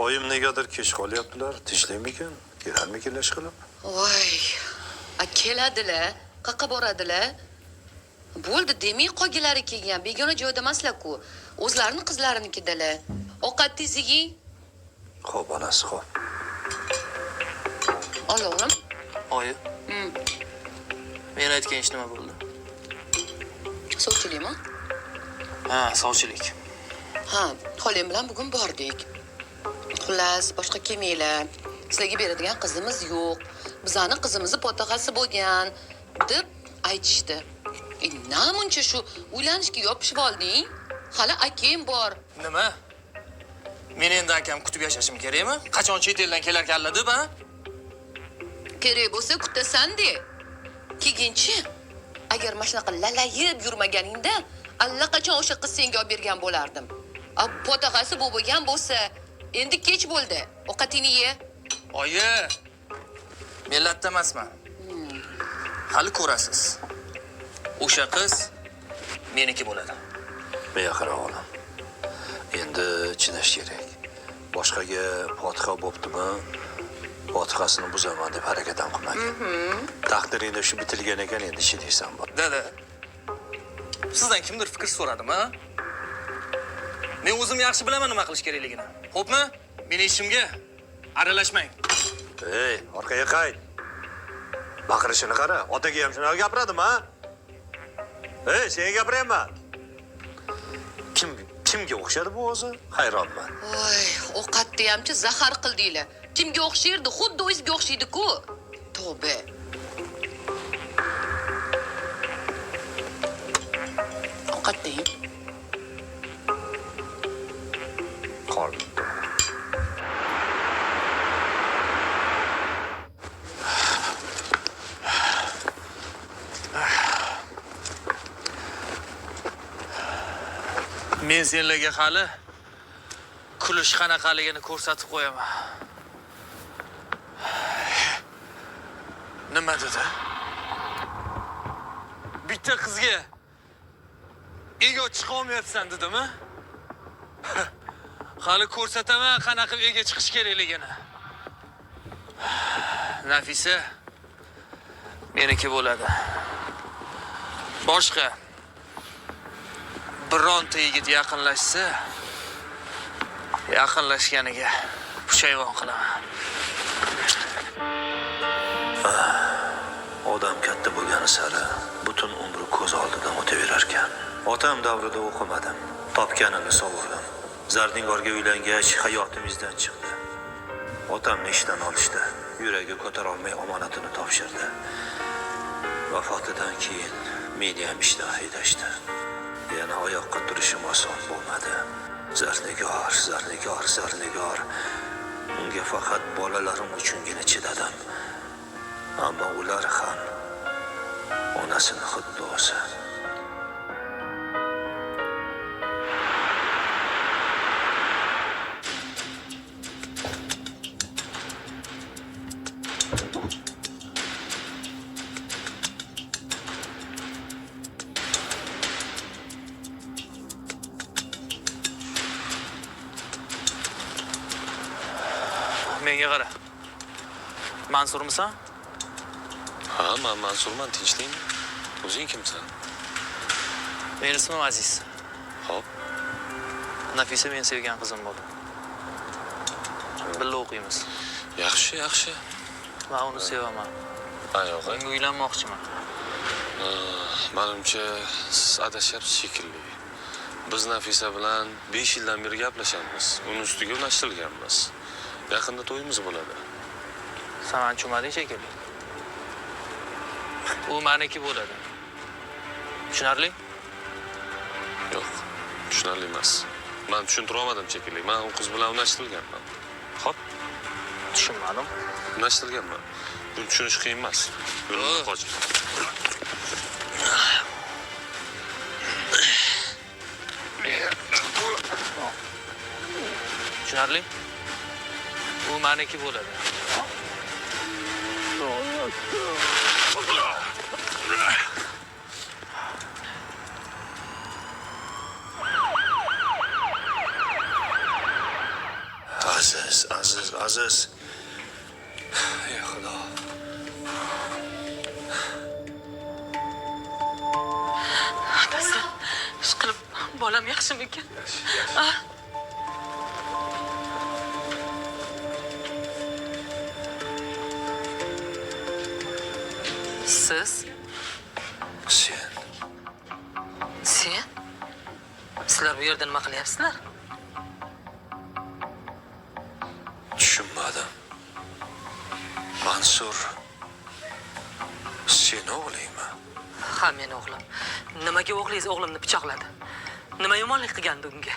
oyim negadir kech qolyaptilar. Tinchlikmikan? Kelarmikinlar ishqilib? Voy. Keladilar, qayerga boradilar? Bo'ldi, demay qolgilari kelgan. Begona joyda emaslar-ku. O'zlarining qizlarinikidalar. Ovqat tezigi. Xo'p, onasi, xo'p. Ol o'g'lim. Oyi. Men aytgan ish nima bo'ldi? Sovchilikmi? Ha, sovchilik. Ha, xolim bilan bugun bordik. Xullas, boshqa kelmanglar. Sizlarga beradigan qizimiz yo'q. Bizani qizimizni potog'asi bo'lgan deb aytishdi. Namuncha shu uylanishga yopishib olding? Hali akam bor. Nima? Men endi akam kutib yashashim kerakmi? Qachon chet eldan kelar ekanlar deb, ha? Kerak bo'lsa kutasan-de. Keginchi, agar mana shunaqa lalayib yurmaganingda, allaqachon o'sha qiz senga olib bergan bo'lardim. Potog'asi bo'lgan bo'lsa, endi kech bo'ldi. Ovqatingni ye. Oyi. Men latta emasman. Hali ko'rasiz. O'sha qiz meniki bo'ladi. Menga qara o'g'lim. Endi chidash kerak. Boshqaga fotiha bo'ptimi? Fotihasini buzaman deb harakat ham qilmagan. Taqdiringda shu bitilgan ekan, endi chidaysan bor. Dada. Sizdan kimdir fikr so'radim, ha? Men o'zim yaxshi bilaman nima qilish kerakligini. Xo'pmi? Meni ishimga aralashmang. Ey, orqaga qayt. Baqirishini qara. Otaga ham shunaqa gapiradimi, ha? Ey, senga gapiryapman. Kimga o'xshadi bu o'zi? Hayronman. Voy, ovqatni hamchi zahar qildinglar. Kimga o'xshaydi? Xuddi o'ziga o'xshaydi-ku. Tavba. Ovqatding. Qornim. Men senlarga hali kulish qanaqaligini ko'rsatib qo'yaman. Nima dedi? Bitta qizga ego chiqa olmayapsan dedimi? Hali ko'rsataman qanaqa ega chiqish kerakligini. Nafisa meniki bo'ladi. Boshqa bironta yigit yaqinlashganiga pushaymon qilaman. Odam katta bo'lgani sari butun umri ko'z oldidan o'taverar ekan. Otam davrida o'qimadim. Topganini sovurdim. Zardingorga uylangach hayotimizdan chiqdi. Otamni ishdan olishdi. Yuragi ko'tara olmay omonatini topshirdi. Vafotidan keyin meni ham ishdan haydashdi. Yana oyoqqa turishim oson bo'lmadi. Zarnigor. Unga faqat bolalarim uchungina chidadim. Ammo ular ham onasini xuddi o'zi. Menga qara. Mansurmisan? Ha, men Mansurman, tinchlikmi? O'zing kimsan? Men ismim Aziz. Xo'p. Nafisa men sevgan qizim bo'ldi. Birga o'qiymiz. Yaxshi. Men uni sevaman. Ayog'i. Unga uylanmoqchiman. Menimcha siz adashyapsiz shekilli. Biz Nafisa bilan 5 yildan beri gaplashamiz. Uni ustiga unashtirilganmiz. Yaqinda to'yimiz bo'ladi. Sen tushunmading shekilli. U meniki bo'ladi. Tushunarli? Yo'q, tushunarli emas. Men tushuntira olmadim shekilli. Men u qiz bilan unashtirilganman. Xo'p, Tushunmadim. unashtirilganman. Buni tushunish qiyin emas. Yo'ldan qoch. Tushunarli? U meniki bo'ladi. Aziz. Ey Xudo. Otasi, ishqilib bolam yaxshimikan? Ah, siz? Sen Sen? Sizlar bu yerda nima qilyapsizlar? tushunmadim. Mansur. Sen o'g'lingmi? Ha, men o'g'lim. Nimaga o'g'lingiz o'g'limni pichoqladi? Nima yomonlik qilgandi unga?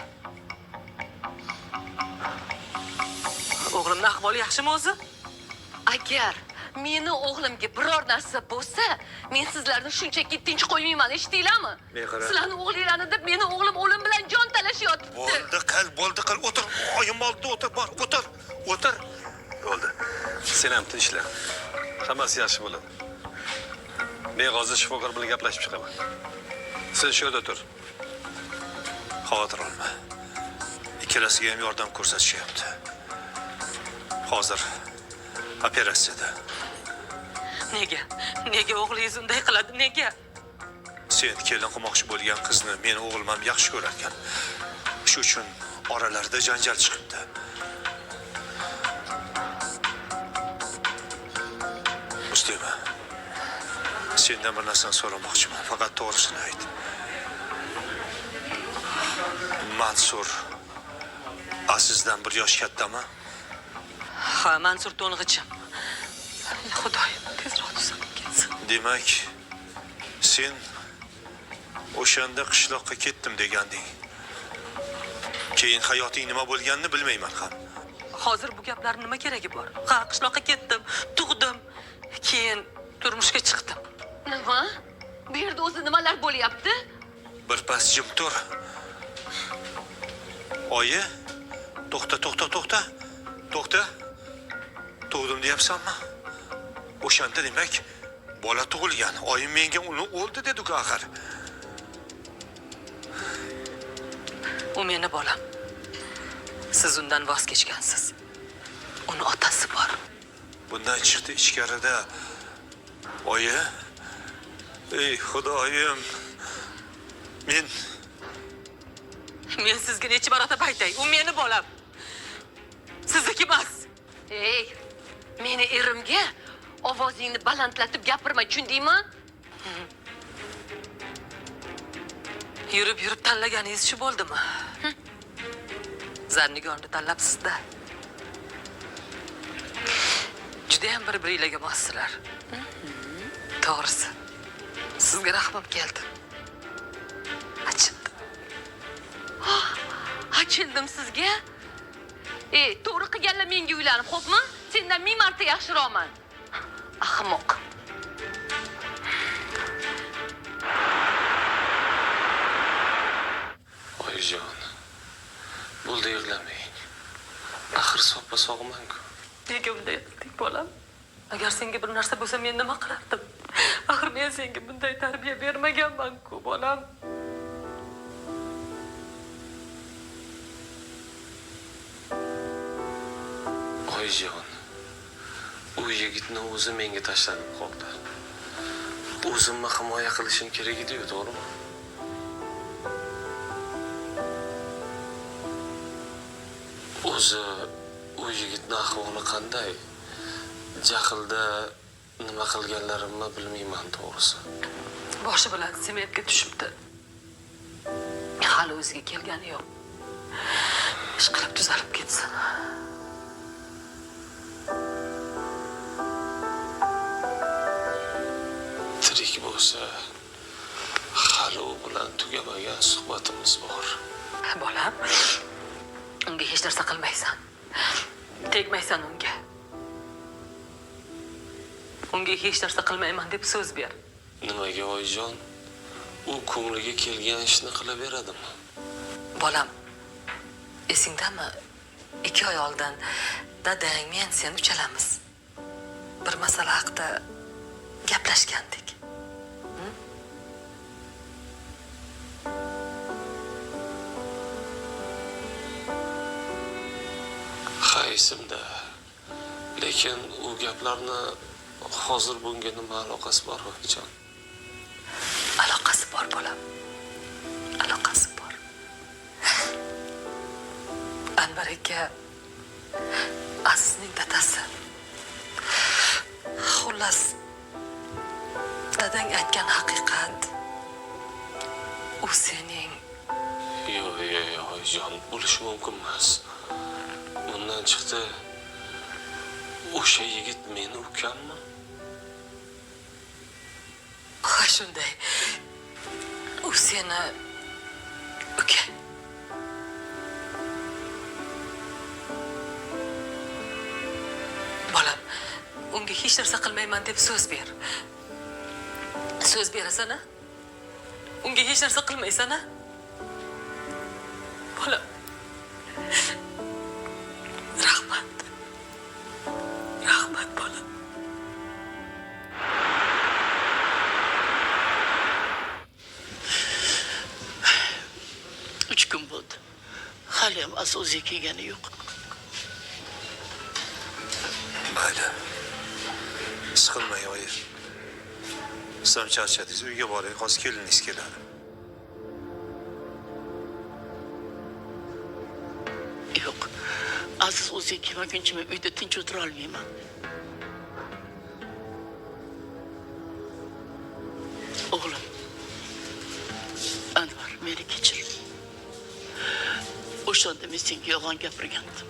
O'g'limning ahvoli yaxshimi o'zi? Agar meni o'g'limga biror narsa bo'lsa, men sizlarni shunchaki tinch qo'ymayman, eshitdinglarmi? Beqara. Sizlarni o'g'linglarni deb meni o'g'lim o'lim bilan jon talashyapti. Bo'ldi qil, o'tir. Oyim oldida o'tir, bor, o'tir. Bo'ldi. Sen ham tinchlan. Hammasi yaxshi bo'ladi. Men hozir shifokor bilan gaplashib chiqaman. Sen shu yerda tur. Xavotir olma. Ikkalasiga ham yordam ko'rsatishyapti. Hozir operatsiyada. Nega o'g'lingiz unday qiladi? Nega? Sen kelin qilmoqchi bo'lgan qizni meni o'g'lim ham yaxshi ko'rarkan. Shu uchun oralarida janjal chiqibdi. Ustema. Sendan bir narsani so'ramoqchiman, faqat to'g'risini ayt. Mansur Azizdan bir yosh kattami? Ha, Mansur to'ng'ichim. Xudoyim, tezroq tuzalib ketsin. Demak, sen o'shanda qishloqqa ketdim deganding. Keyin hayoting nima bo'lganini bilmayman ham. Hozir bu gaplarning nima keragi bor? Ha, qishloqqa ketdim, tug'dim, keyin turmushga chiqdim. Nima? Bu yerda o'zi nimalar bo'lyapti? Birpas jim tur. Oyi, to'xta. Tug'dim deyapsanmi? O'shanda demak, bola tug'ilgan. Oyim menga uni o'ldi dedi-ku axir. U meni bolam. Siz undan voz kechgansiz. Uni otasi bor. Bundan chiqdi ichkarida. Oyi, ey Xudoyim. Men sizga necha marotaba aytay, u meni bolam. Sizniki emas. Ey, meni erimga ovozingni balandlatib gapirma, tushundingmi? Yurib tanlaganingiz shu bo'ldimi? Zarnigorni tanlabsiz-da. Juda ham bir-biringlarga mossizlar. To'g'risi. Sizga rahmim keldi. Achindim. Achindim sizga. Ey, to'g'ri qilganlar menga uylanib, xo'pmi? Sendan 1000 marta yaxshiroqman. Ahmoq. Oyijon, bo'ldi yig'lamang. Axir soppa-sog'man-ku. Nega bunday qilding, bolam? Agar senga bir narsa bo'lsa, men nima qilardim? Axir men senga bunday tarbiya bermaganman-ku, bolam. Oyijon, u yigitni o'zi menga tashlanib qoldi. O'zimni himoya qilishim kerak edi-ku, to'g'rimi? O'zi u yigitning ahvoli qanday? Jahlda nima qilganlarimni bilmayman, to'g'risi. Boshi bilan sementga tushibdi. Hali o'ziga kelgani yo'q. Ishqilib tuzalib ketsin. Tirik bo'lsa, hali u bilan tugamagan suhbatimiz bor. Bolam, unga hech narsa qilmaysan. Tegmaysan unga. Unga hech narsa qilmayman deb so'z ber. Nimaga oyijon? U ko'ngliga kelgan ishni qilaveradimi? Bolam, esingdami? 2 oy oldin dadang, men, sen uchalamiz bir masala haqida gaplashgandik. Ha esimda. Lekin u gaplarni hozir bunga nima aloqasi bor, Oyijon? Aloqasi bor bolam. Aloqasi bor. Anvar aka Azizning dadasi. Xullas, dadang aytgan haqiqat. U sening Yo'q, Oyijon, bo'lishi mumkin emas. Bundan chiqdi, o'sha yigit meni ukammi? ha shunday. U seni uka. Bolam, unga hech narsa qilmayman deb so'z ber. So'z berasan-a? Unga hech narsa qilmaysan-a? Bolam. Rahmat. Rahmat bolam. 3 kun bo'ldi. Hali ham asosiy kelgani yo'q. Mayli. Siqilmang, oyi. Siz ham charchadingiz. Uyga boring, hozir keliningiz keladi. Yo'q. Aziz o'zi kelmaguncha men uyda tinch o'tira olmayman. O'g'lim. Anvar, meni kechir. O'shanda men senga yolg'on gapirgandim.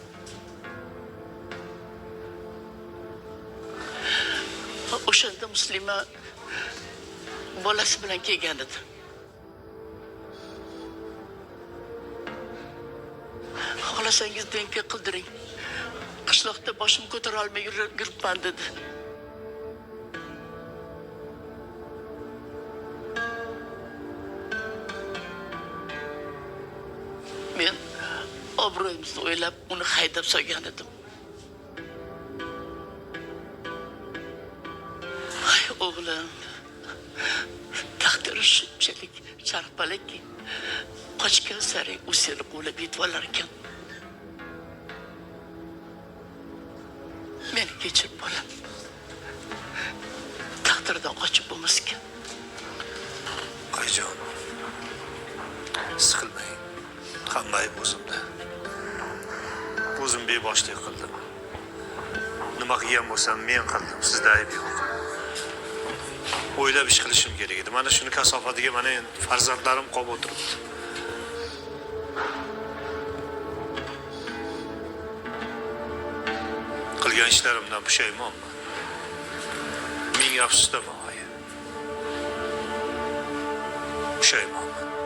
O'shanda Muslima bolasi bilan kelgan edi. Xohlasangiz denka qildiring. Qishloqda boshim ko'tara olmay yuribman dedi. Men obro'yimizni o'ylab uni haydab solgan edim. Ay o'g'lim, taqdiri shunchalik sharpalaki, qochgan sari u seni quvlab yetib olar ekan. Meni kechir bolam. Taqdirdan qochib bo'lmas ekan. Oyijon, siqilmang. Hamma ayb o'zimda. O'zim beboshlik qildim. Nima qilgan bo'lsam men qildim, sizda ayb yo'q. O'ylab ish qilishim kerak edi. Mana shuni kasofatiga mana endi farzandlarim qolib o'tiribdi. Qilgan ishlarimdan pushaymonman. Ming afsusdaman, oyi. Pushaymonman.